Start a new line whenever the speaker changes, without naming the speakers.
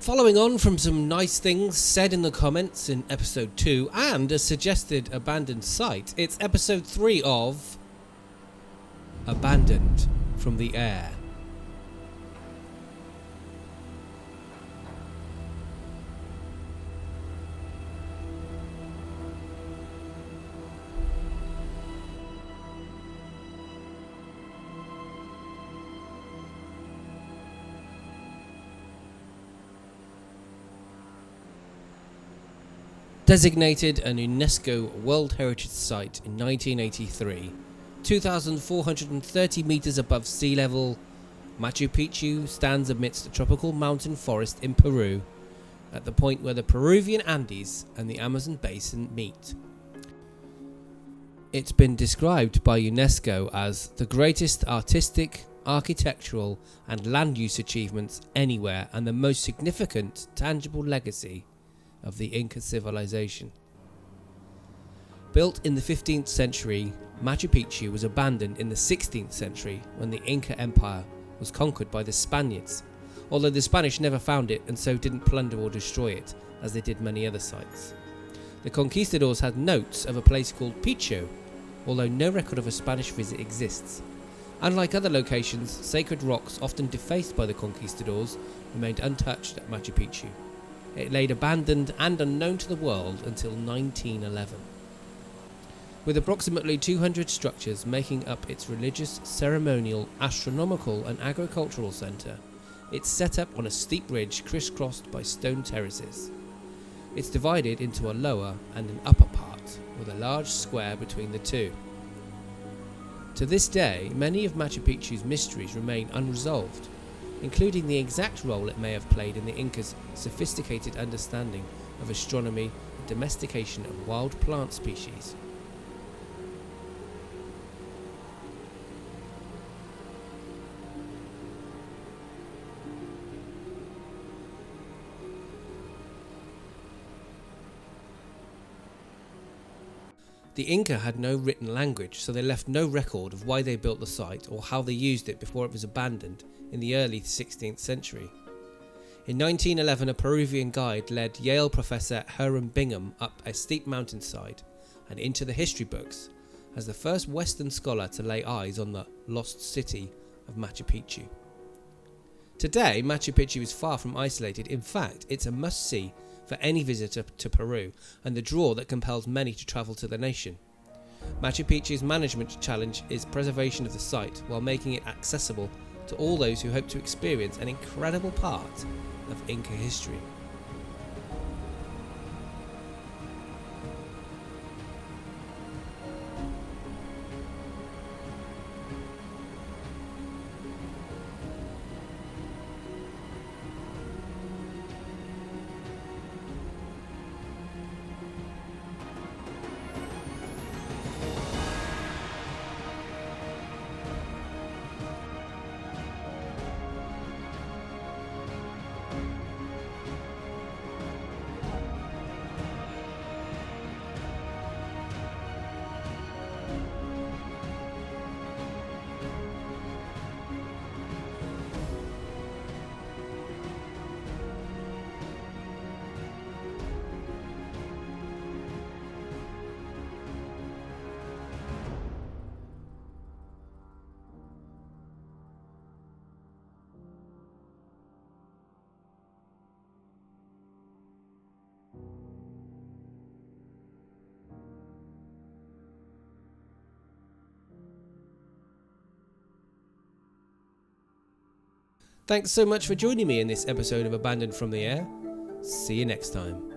Following on from some nice things said in the comments in episode 2 and a suggested abandoned site, it's episode 3 of Abandoned from the Air. Designated an UNESCO World Heritage Site in 1983, 2,430 metres above sea level, Machu Picchu stands amidst a tropical mountain forest in Peru, at the point where the Peruvian Andes and the Amazon basin meet. It's been described by UNESCO as the greatest artistic, architectural and land use achievements anywhere and the most significant tangible legacy of the Inca civilization. Built in the 15th century, Machu Picchu was abandoned in the 16th century when the Inca Empire was conquered by the Spaniards, although the Spanish never found it and so didn't plunder or destroy it as they did many other sites. The conquistadors had notes of a place called Pichu, although no record of a Spanish visit exists. Unlike other locations, sacred rocks often defaced by the conquistadors remained untouched at Machu Picchu. It laid abandoned and unknown to the world until 1911. With approximately 200 structures making up its religious, ceremonial, astronomical and agricultural centre, it's set up on a steep ridge crisscrossed by stone terraces. It's divided into a lower and an upper part, with a large square between the two. To this day, many of Machu Picchu's mysteries remain unresolved, including the exact role it may have played in the Incas' sophisticated understanding of astronomy and domestication of wild plant species. The Inca had no written language, so they left no record of why they built the site or how they used it before it was abandoned in the early 16th century. In 1911, a Peruvian guide led Yale professor Hiram Bingham up a steep mountainside and into the history books as the first Western scholar to lay eyes on the lost city of Machu Picchu. Today, Machu Picchu is far from isolated. In fact, it's a must-see for any visitor to Peru and the draw that compels many to travel to the nation. Machu Picchu's management challenge is preservation of the site while making it accessible to all those who hope to experience an incredible part of Inca history. Thanks so much for joining me in this episode of Abandoned from the Air. See you next time.